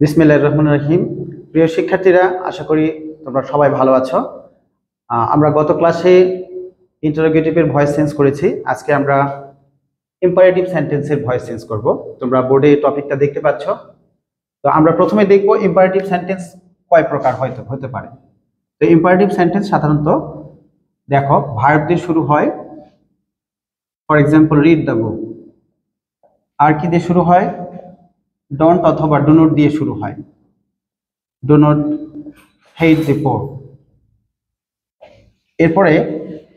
বিসমিল্লাহির রহমানির রহিম। প্রিয় শিক্ষার্থীরা, আশা করি তোমরা সবাই ভালো আছো। আমরা গত ক্লাসে ইন্টারোগেটিভের ভয়েস চেঞ্জ করেছি। আজকে আমরা ইম্পারেটিভ সেন্টেন্সের ভয়েস চেঞ্জ করব। তোমরা বোর্ডে টপিকটা দেখতে পাচ্ছ। তো আমরা প্রথমে দেখব ইম্পারেটিভ সেন্টেন্স কয় প্রকার হতে পারে। তো ইম্পারেটিভ সেন্টেন্স সাধারণত দেখো ভার্ব দিয়ে শুরু হয়। For example, read the book. আর কি দিয়ে শুরু হয়? ডোন্ট অথবা ডু নট দিয়ে শুরু হয়। ডু নট হেট দি পোর। এরপরে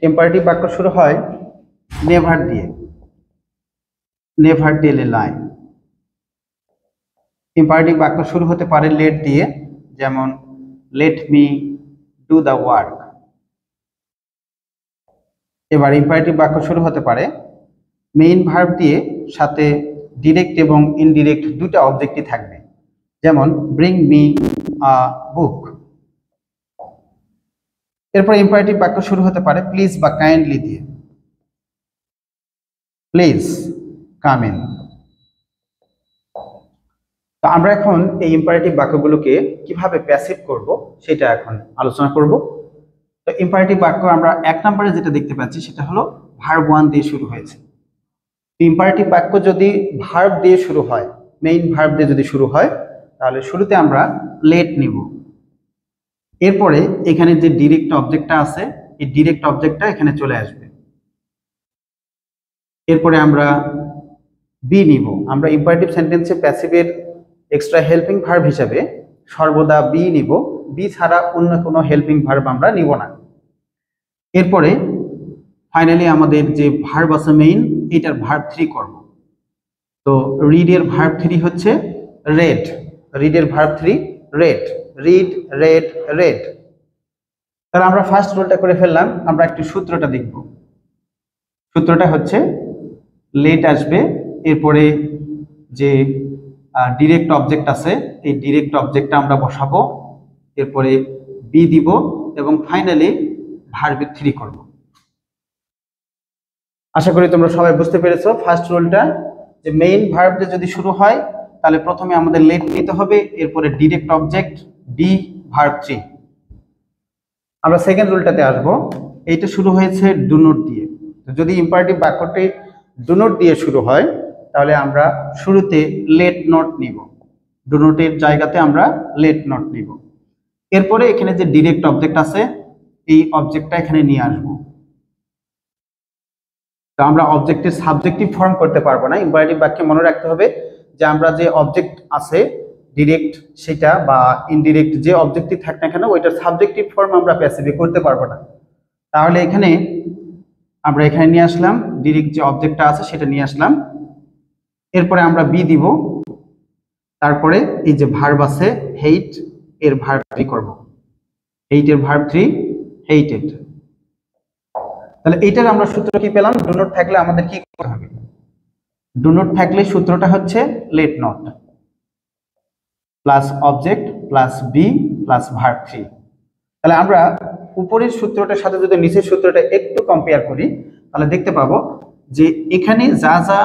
ইম্পারেটিভ বাক্য শুরু হয় নেভার দিয়ে। Never tell a lie. Imperative বাক্য শুরু হতে পারে লেট দিয়ে, যেমন let me do the work. এবার ইম্পারেটিভ বাক্য শুরু হতে পারে মেইন ভার্ব দিয়ে, সাথে ডিরেক্ট এবং ইনডিরেক্ট দুটো অবজেক্টই থাকবে, যেমন ব্রিং মি আ বুক। এরপর ইম্পারেটিভ বাক্য শুরু হতে পারে প্লিজ বা কাইন্ডলি দিয়ে। Please come in. তো আমরা এখন এই ইম্পারেটিভ বাক্যগুলোকে কিভাবে প্যাসিভ করব সেটা এখন আলোচনা করব। তো ইম্পারেটিভ বাক্য আমরা এক নম্বরে যেটা দেখতে পাচ্ছি সেটা হলো ভার্ব ওয়ান দিয়ে শুরু হয়েছে। ইম্পারেটিভ বাক্য যদি ভার্ব দিয়ে শুরু হয়, মেইন ভার্ব দিয়ে যদি শুরু হয়, তাহলে শুরুতে আমরা লেট নিব। এরপরে এখানে যে ডিরেক্ট অবজেক্টটা আছে, এই ডিরেক্ট অবজেক্টটা এখানে চলে আসবে। এরপরে আমরা বি নিব। আমরা ইম্পারেটিভ সেন্টেন্সে প্যাসিভের এক্সট্রা হেল্পিং ভার্ব হিসাবে সর্বদা বি নিব। বি ছাড়া অন্য কোনো হেল্পিং ভার্ব আমরা নিব না। এরপরে ফাইনালি আমাদের যে ভার্ব আছে মেইন, এটার ভার্ব 3 করব। তো রিড এর ভার্ব 3 হচ্ছে রেড। রিড এর verb 3 red. Read, red, red. তাহলে আমরা ফার্স্ট রুলটা করে ফেললাম। আমরা একটু সূত্রটা দেখব। সূত্রটা হচ্ছে লেট আসবে, এরপরে যে ডিরেক্ট অবজেক্ট আছে এই ডিরেক্ট অবজেক্টটা আমরা বসাবো, এরপরে বি দিব এবং ফাইনালি ভার্ব 3 করব। আশা করি তোমরা সবাই বুঝতে পেরেছো ফার্স্ট রুলটা, যে মেইন ভার্ব দিয়ে যদি শুরু হয় তাহলে প্রথমে আমাদের লেট নিতে হবে, এরপরে ডিরেক্ট অবজেক্ট বি, ভার্ব 3। আমরা সেকেন্ড রুলটাতে আসব। এইটা শুরু হয়েছে ডু নট দিয়ে। যদি ইম্পারেটিভ বাক্যটি ডু নট দিয়ে শুরু হয় তাহলে আমরা শুরুতে লেট নট নিব। ডু নটের জায়গাতে আমরা লেট নট নিব। এরপরে এখানে যে ডিরেক্ট অবজেক্ট আছে এই অবজেক্টটা এখানে নিয়ে আসব। তো আমরা অবজেক্টের সাবজেক্টিভ ফর্ম করতে পারবো না। ইম্পারেটিভ বাক্যে মনে রাখতে হবে যে আমরা যে অবজেক্ট আছে ডিরেক্ট সেটা বা ইনডিরেক্ট যে অবজেক্টই থাক না কেন, ওইটার সাবজেক্টিভ ফর্ম আমরা প্যাসিভে করতে পারবো না। তাহলে এখানে আমরা এখানে নিয়ে আসলাম ডিরেক্ট যে অবজেক্টটা আছে সেটা নিয়ে আসলাম। এরপরে আমরা বি দিব। তারপরে এই যে ভার্ব আছে হেইট, এর ভার্ব 3 করব। হেইট এর ভার্ব 3 হেইটেড। তাহলে এইটার আমরা সূত্র কি পেলাম? ডু নট থাকলে আমাদের কি করতে হবে? ডু নট থাকলে সূত্রটা হচ্ছে let not plus object plus be plus verb 3। তাহলে আমরা উপরের সূত্রটার সাথে যদি নিচের সূত্রটা একটু কম্পেয়ার করি তাহলে দেখতে পাবো যে এখানে যা যা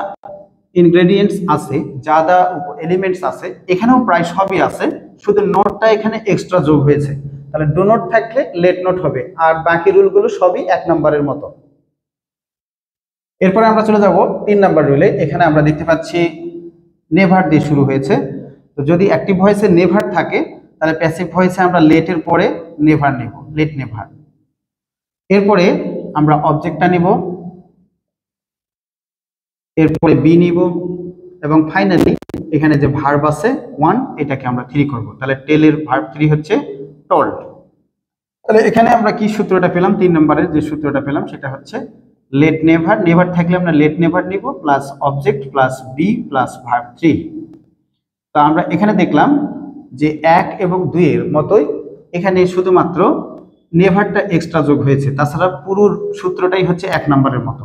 ইনগ্রেডিয়েন্টস আছে, যা যা এলিমেন্টস আছে, এখানেও প্রায় সবই আছে, শুধু নোটটা এখানে এক্সট্রা যোগ হয়েছে। তাহলে ডু নট থাকলে লেট নট হবে, আর বাকি রুলগুলো সবই 1 নম্বরের মতো। এরপরে আমরা চলে যাব 3 নম্বর রুলে। এখানে আমরা দেখতে পাচ্ছি নেভার দিয়ে শুরু হয়েছে। তো যদি অ্যাক্টিভ ভয়েসে নেভার থাকে তাহলে প্যাসিভ ভয়েসে আমরা লেটের পরে নেভার নেব, লেট নেভার। এরপরে আমরা অবজেক্টটা নিব, এরপরে বি নিব এবং ফাইনালি এখানে যে ভার্ব আছে 1 এটাকে আমরা 3 করব। তাহলে টেলের ভার্ব 3 হচ্ছে টোল্ড। তাহলে এখানে আমরা কি সূত্রটা পেলাম? 3 নম্বরের যে সূত্রটা পেলাম সেটা হচ্ছে লেট নেভার। নেভার থাকলে আমরা লেট নেভার নিব plus object plus be plus verb 3। তো আমরা এখানে দেখলাম যে 1 এবং 2 এর মতোই এখানে শুধুমাত্র নেভারটা এক্সট্রা যোগ হয়েছে, তাছাড়া পুরো সূত্রটাই হচ্ছে 1 নম্বরের মতো।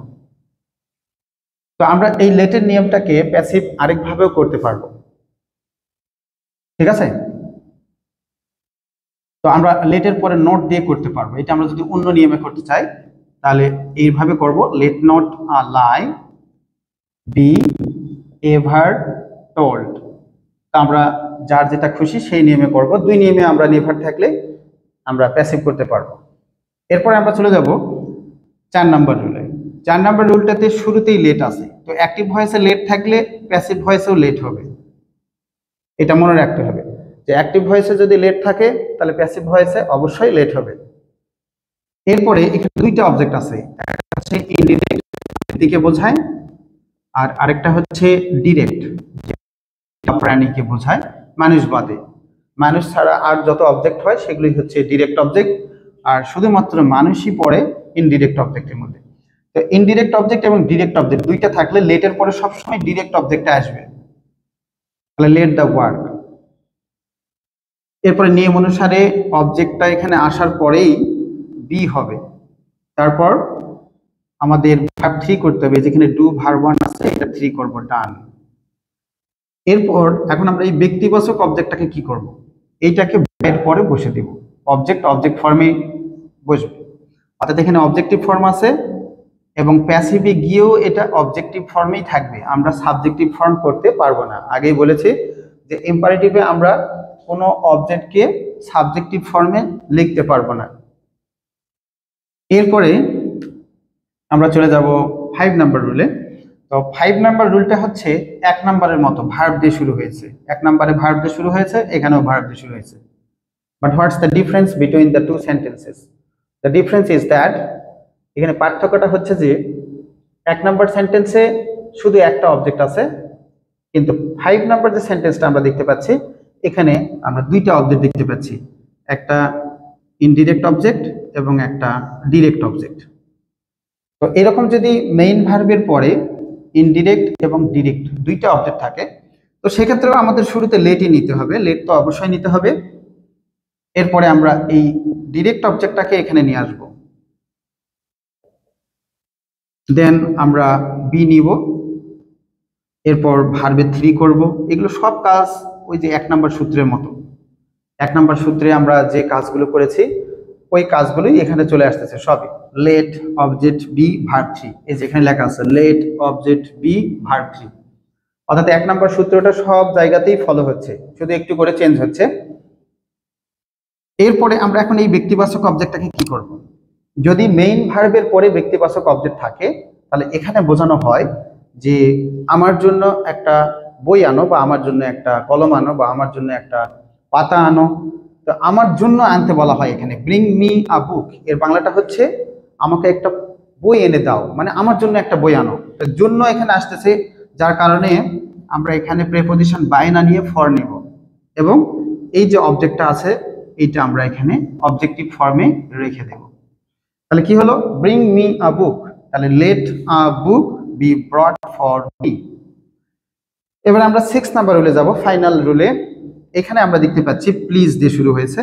তো আমরা এই লেটের নিয়মটাকে প্যাসিভ আরেকভাবেও করতে পারবো, ঠিক আছে? তো আমরা লেটের পরে নোট দিয়ে করতে পারবো। এটা আমরা যদি অন্য নিয়মে করতে চাই তাহলে এইভাবে করব, let not lie be ever told. তো আমরা যার যেটা খুশি সেই নিয়মে করব। দুই নিয়মে আমরা নির্ভর থাকলে আমরা প্যাসিভ করতে পারবো। এরপরে আমরা চলে যাব 4 নাম্বার রুলে। 4 নাম্বার রুলটাতে শুরুতেই লেট আছে, তো অ্যাক্টিভ ভয়েসে লেট থাকলে প্যাসিভ ভয়েসেও লেট হবে। এটা মনে রাখতে হবে যে অ্যাক্টিভ ভয়েসে যদি লেট থাকে তাহলে প্যাসিভ ভয়েসে অবশ্যই লেট হবে। এরপরে এখানে দুইটা অবজেক্ট আছে, একটা হচ্ছে ইনডিরেক্ট দিকে বোঝায় আর আরেকটা হচ্ছে ডিরেক্ট, প্রাণীকে বোঝায় মানুষ বাদে। মানুষ ছাড়া আর যত অবজেক্ট হয় সেগুলোই হচ্ছে ডিরেক্ট অবজেক্ট, আর শুধুমাত্র মানুষই পড়ে ইনডিরেক্ট অবজেক্টের মধ্যে। তো ইনডিরেক্ট অবজেক্ট এবং ডিরেক্ট অবজেক্ট দুইটা থাকলে লেটের পরে সবসময় ডিরেক্ট অবজেক্টটা আসবে, তাহলে লেট দ্য ওয়ার্ক। এরপরে নিয়ম অনুসারে অবজেক্টটা এখানে আসার পরেই বি হবে, তারপর আমাদের ভার্ব 3 করতে হবে, যেখানে ডু ভার্ব 1 আছে এটা 3 করব, ডান। এরপর এখন আমরা এই ব্যক্তিবাচক অবজেক্টটাকে কি করব, এইটাকে এর পরে বসে দেব, অবজেক্ট ফর্মে বসবে। অর্থাৎ এখানে অবজেক্টিভ ফর্ম আছে এবং প্যাসিভে গিয়েও এটা অবজেক্টিভ ফর্মেই থাকবে, আমরা সাবজেক্টিভ ফর্ম করতে পারবো না। আগেই বলেছি যে ইম্পারেটিভে আমরা কোনো অবজেক্টকে সাবজেক্টিভ ফর্মে লিখতে পারবো না। এরপরে আমরা চলে যাব 5 নাম্বার রুলে। তো 5 নাম্বার রুলটা হচ্ছে 1 নাম্বারের মতো, ভার্ব দিয়ে শুরু হয়েছে। 1 নাম্বারে ভার্ব দিয়ে শুরু হয়েছে, এখানেও ভার্ব দিয়ে শুরু হয়েছে। But what's the difference between the two sentences? The difference is that, এখানে পার্থক্যটা হচ্ছে যে 1 নাম্বার সেন্টেন্সে শুধু একটা অবজেক্ট আছে, কিন্তু 5 নাম্বার যে সেন্টেন্সটা আমরা দেখতে পাচ্ছি এখানে আমরা দুইটা অবজেক্ট দেখতে পাচ্ছি, একটা ইনডিরেক্ট অবজেক্ট এবং একটা ডিরেক্ট অবজেক্ট। তো এরকম যদি মেইন ভার্বের পরে ইনডিরেক্ট এবং ডিরেক্ট দুইটা অবজেক্ট থাকে, তো সেক্ষেত্রেও আমাদের শুরুতে লেটই নিতে হবে, লেট তো অবশ্যই নিতে হবে। এরপরে আমরা এই ডিরেক্ট অবজেক্টটাকে এখানে নিয়ে আসব, দেন আমরা বি নিব, এরপর ভার্বে 3 করব। এগুলো সব কাজ ওই যে 1 নাম্বার সূত্রের মতো। 1 নাম্বার সূত্রে আমরা যে কাজগুলো করেছি ওই কাজগুলোই এখানে চলে আসতেছে সবই। লেট অবজেক্ট বি ভার্ব 3, এই যে এখানে লেখা আছে লেট অবজেক্ট বি ভার্ব 3, অর্থাৎ 1 নাম্বার সূত্রটা সব জায়গাতেই ফলো হচ্ছে, শুধু একটু করে চেঞ্জ হচ্ছে। এরপরে আমরা এখন এই ব্যক্তিবাচক অবজেক্টটাকে কি করব, যদি মেইন ভার্বের পরে ব্যক্তিবাচক অবজেক্ট থাকে তাহলে এখানে বোঝানো হয় যে আমার জন্য একটা বই আনো, বা আমার জন্য একটা কলম আনো, বা আমার জন্য একটা পাতা আনো। তো আমার জন্য আনতে বলা হয় এখানে ব্রিং মি আ বুক, এর বাংলাটা হচ্ছে আমাকে একটা বই এনে দাও, মানে আমার জন্য একটা বই আনো। জন্য এখানে আসতেছে, যার কারণে আমরা এখানে প্রেপোজিশন বাই না নিয়ে ফর নিব, এবং এই যে অবজেক্টটা আছে এইটা আমরা এখানে অবজেক্টিভ ফর্মে রেখে দেব। তাহলে কি হলো, ব্রিং মি আ বুক, তাহলে late a book B ব্রট for me. এবার আমরা 6 নাম্বার রুলে যাব, ফাইনাল রুলে। এখানে আমরা দেখতে পাচ্ছি প্লিজ দিয়ে শুরু হয়েছে,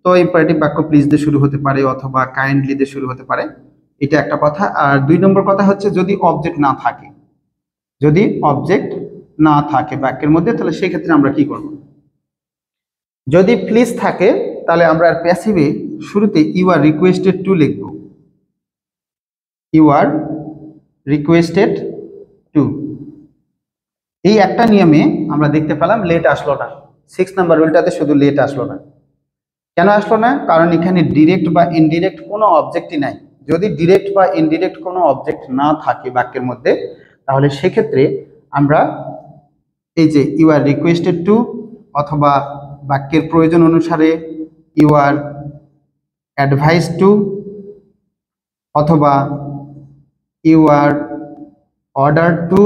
তো ইম্পারেটিভ বাক্য প্লিজ দিয়ে শুরু হতে পারে অথবা কাইন্ডলি দিয়ে শুরু হতে পারে, এটা একটা কথা। আর 2 নম্বর কথা হচ্ছে যদি অবজেক্ট না থাকে, যদি অবজেক্ট না থাকে বাক্যের মধ্যে, তাহলে সেই ক্ষেত্রে আমরা কি করব, যদি প্লিজ থাকে তাহলে আমরা প্যাসিভে শুরুতে ইউ আর রিকোয়েস্টেড টু লিখব, ইউ আর রিকোয়েস্টেড টু। এই একটা নিয়মে আমরা দেখতে পেলাম লেট আসলো না, 6 নাম্বার রুলটাতে শুধু লেট আসলো না। কেন আসলো না, কারণ এখানে ডিরেক্ট বা ইনডিরেক্ট কোনো অবজেক্টই নাই। যদি ডিরেক্ট বা ইনডিরেক্ট কোনো অবজেক্ট না থাকে বাক্যের মধ্যে, তাহলে সেক্ষেত্রে আমরা এই যে ইউ আর রিকোয়েস্টেড টু, অথবা বাক্যের প্রয়োজন অনুসারে ইউ আর অ্যাডভাইস টু, অথবা ইউ আর অর্ডার টু,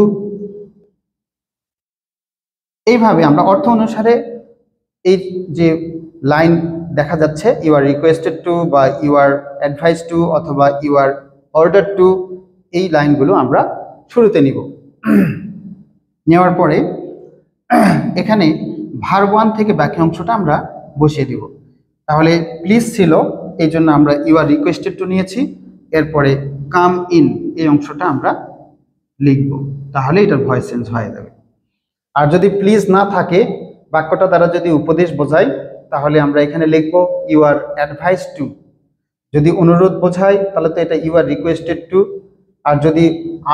এইভাবে আমরা অর্থ অনুসারে এই যে লাইন দেখা যাচ্ছে ইউ আর রিকোয়েস্টেড টু, বা ইউ আর অ্যাডভাইস টু, অথবা ইউ আর অর্ডার টু, এই লাইনগুলো আমরা শুরুতে নিব। নেওয়ার পরে এখানে ভার্ব 1 থেকে বাকি অংশটা আমরা বসিয়ে দিব। তাহলে প্লিজ ছিল, এই জন্য আমরা ইউ আর রিকোয়েস্টেড টু নিয়েছি, এরপরে কাম ইন এই অংশটা আমরা লিখব, তাহলে এটার ভয়েস চেঞ্জ হয়ে যাবে। আর যদি প্লিজ না থাকে, বাক্যটা দ্বারা যদি উপদেশ বোঝায়, তাহলে আমরা এখানে লিখব ইউ আর অ্যাডভাইস টু। যদি অনুরোধ বোঝায় তাহলে তো এটা ইউ আর রিকোয়েস্টেড টু, আর যদি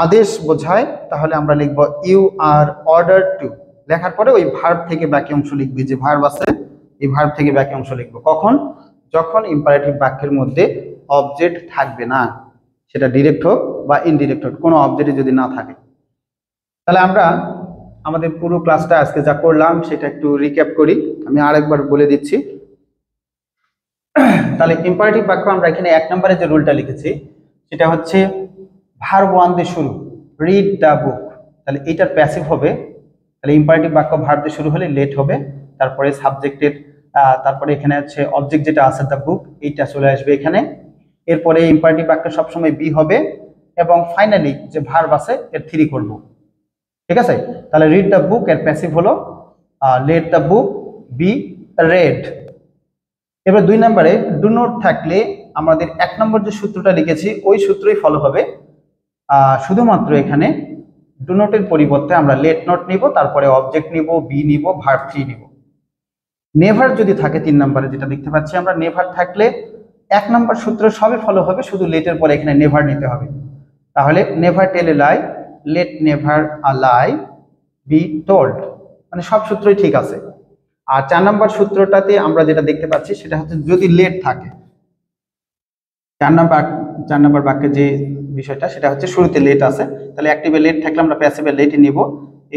আদেশ বোঝায় তাহলে আমরা লিখব ইউ আর অর্ডার টু, লেখার পরে ওই ভার্ব থেকে বাকি অংশ লিখবি, যে ভার্ব আছে এই ভার্ব থেকে বাকি অংশ লিখবো। কখন? যখন ইম্পারেটিভ বাক্যের মধ্যে অবজেক্ট থাকবে না, সেটা ডিরেক্ট হোক বা ইনডিরেক্ট হোক, কোনো অবজেক্ট যদি না থাকে। তাহলে আমরা আমাদের পুরো ক্লাসটা আজকে যা করলাম সেটা একটু রিক্যাপ করি, আমি আরেকবার বলে দিচ্ছি। তাহলে ইম্পারেটিভ বাক্য আমরা এখানে 1 নম্বরে যে রুলটা লিখেছি সেটা হচ্ছে ভার্ব ওয়ান দিয়ে শুরু, রিড দ্য বুক। তাহলে এইটার প্যাসিভ হবে, তাহলে ইম্পারেটিভ বাক্য ভার্ব দিয়ে শুরু হলে লেট হবে, তারপরে সাবজেক্টের তারপরে এখানে হচ্ছে অবজেক্ট যেটা আছে দ্য বুক, এইটা চলে আসবে এখানে। এরপরে ইম্পারেটিভ বাক্য সবসময় বি হবে, এবং ফাইনালি যে ভার্ব আছে এর 3 করব। ঠিক আছে? তাহলে রিড দ্য বুক এর প্যাসিভ হলো let the book be read. এবার 2 নম্বরে ডু নট থাকলে আমাদের 1 নম্বর যে সূত্রটা লিখেছি ওই সূত্রই ফলো হবে, শুধুমাত্র এখানে ডু নটের পরিবর্তে আমরা লেট নট নিব, তারপরে অবজেক্ট নিব, বি নিব, ভার্ব 3 নিব। নেভার যদি থাকে 3 নম্বরে যেটা দেখতে পাচ্ছি আমরা, নেভার থাকলে 1 নম্বর সূত্র সবই ফলো হবে, শুধু লেটের পরে এখানে নেভার নিতে হবে। তাহলে never tell a lie, let never a lie be told, মানে সব সূত্রই ঠিক আছে। আর 4 নম্বর সূত্রটাতে আমরা যেটা দেখতে পাচ্ছি সেটা হচ্ছে যদি লেট থাকে, 4 নম্বর বাক্যে যে বিষয়টা সেটা হচ্ছে শুরুতে লেট আছে, তাহলে অ্যাক্টিভে লেট থাকলে আমরা প্যাসিভে লেটই নিব।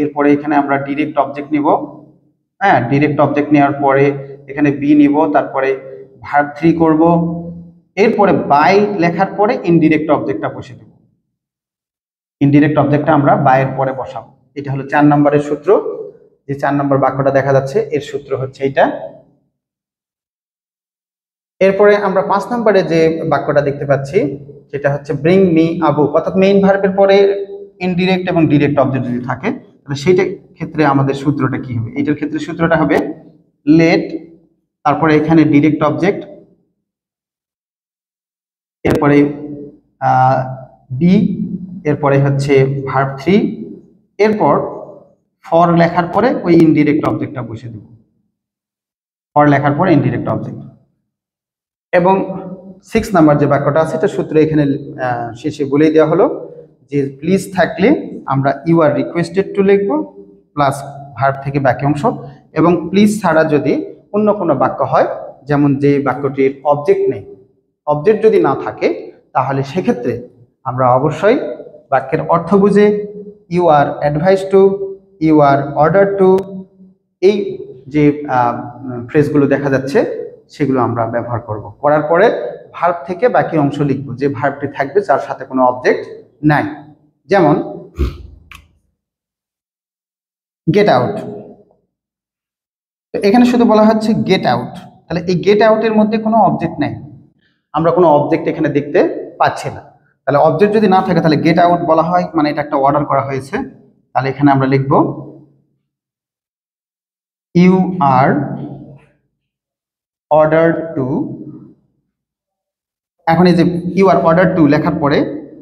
এরপরে এখানে আমরা ডিরেক্ট অবজেক্ট নিব, হ্যাঁ ডিরেক্ট অবজেক্ট নেওয়ার পরে এখানে বি নিব, তারপরে ভার্ব 3 করব, এরপরে বাই লেখার পরে ইনডিরেক্ট অবজেক্টটা বসে দেব, ইনডিরেক্ট অবজেক্টটা আমরা বাইয়ের পরে বসাবো। এটা হলো 4 নম্বরের সূত্র। যে 4 নম্বর বাক্যটা দেখা যাচ্ছে এর সূত্র হচ্ছে এইটা। এরপরে আমরা 5 নম্বরে যে বাক্যটা দেখতে পাচ্ছি সেটা হচ্ছে ব্রিং মি আ বুক, অর্থাৎ মেইন ভার্বের পরে ইনডিরেক্ট এবং ডিরেক্ট অবজেক্ট যদি থাকে তাহলে সেইটার ক্ষেত্রে আমাদের সূত্রটা কি হবে? এটার ক্ষেত্রে সূত্রটা হবে লেট, তারপরে এখানে ডিরেক্ট অবজেক্ট, এরপরে বি, এরপরে হচ্ছে ভার্ব 3, এরপর ফর লেখার পরে ওই ইনডিরেক্ট অবজেক্টটা বসে দেব, ফর লেখার পরে ইনডিরেক্ট অবজেক্ট। এবং 6 নাম্বার যে বাক্যটা আছে এটা সূত্র এখানে শেষে বলেই দেওয়া হলো যে প্লিজ থাকলে আমরা ইউ আর রিকোয়েস্টেড টু লিখব প্লাস ভার্ব থেকে বাকি অংশ, এবং প্লিজ ছাড়া যদি অন্য কোনো বাক্য হয়, যেমন যে বাক্যটির অবজেক্ট নেই, অবজেক্ট যদি না থাকে তাহলে সেক্ষেত্রে আমরা অবশ্যই বাক্যের অর্থ বুঝে you are advise to, you are order to, এই যে ফ্রেজগুলো দেখা যাচ্ছে সেগুলো আমরা ব্যবহার করব। করার পরে ভার্ব থেকে বাকি অংশ লিখব, যে ভার্বটি থাকবে যার সাথে কোনো অবজেক্ট নাই। যেমন গেট আউট, এখানে শুধু বলা হচ্ছে গেট আউট, তাহলে এই গেট আউটের মধ্যে কোনো অবজেক্ট নাই, আমরা কোনো অবজেক্ট এখানে দেখতে পাচ্ছি না। তাহলে অবজেক্ট যদি না থাকে তাহলে গেট আউট বলা হয় মানে এটা একটা অর্ডার করা হয়েছে। তাহলে এখানে আমরা লিখব ইউ আর অর্ডার টু, এখন এই যে ইউ আর অর্ডার টু লেখার পরে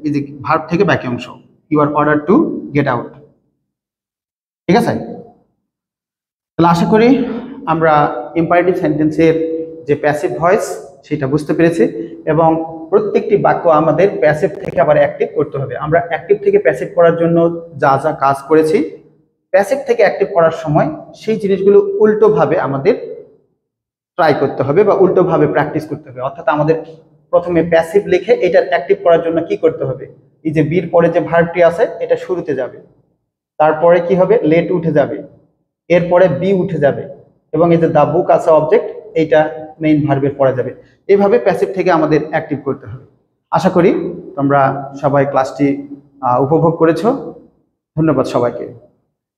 এই যে ভার্ব থেকে বাকি অংশ you are order to get out. ঠিক আছে? তাহলে আশা করি আমরা ইম্পারেটিভ সেন্টেন্সের যে প্যাসিভ ভয়েস সেটা বুঝতে পেরেছি, এবং প্রত্যেকটি বাক্য আমাদের প্যাসিভ থেকে আবার অ্যাক্টিভ করতে হবে। আমরা অ্যাক্টিভ থেকে প্যাসিভ করার জন্য যা যা কাজ করেছি, প্যাসিভ থেকে অ্যাক্টিভ করার সময় সেই জিনিসগুলো উল্টোভাবে আমাদের ট্রাই করতে হবে বা উল্টোভাবে প্র্যাকটিস করতে হবে। অর্থাৎ আমাদের প্রথমে প্যাসিভ লিখে এটার অ্যাক্টিভ করার জন্য কি করতে হবে? এই যে বির পরে যে ভার্বটি আছে এটা শুরুতে যাবে, তারপরে কি হবে? লেট উঠে যাবে, এরপরে বি উঠে যাবে, এবং এই যে দা বুক আছে অবজেক্ট, এইটা মেইন ভার্বের পরে যাবে। এইভাবে প্যাসিভ থেকে আমাদের অ্যাক্টিভ করতে হবে। আশা করি তোমরা সবাই ক্লাসটি উপভোগ করেছো। ধন্যবাদ সবাইকে।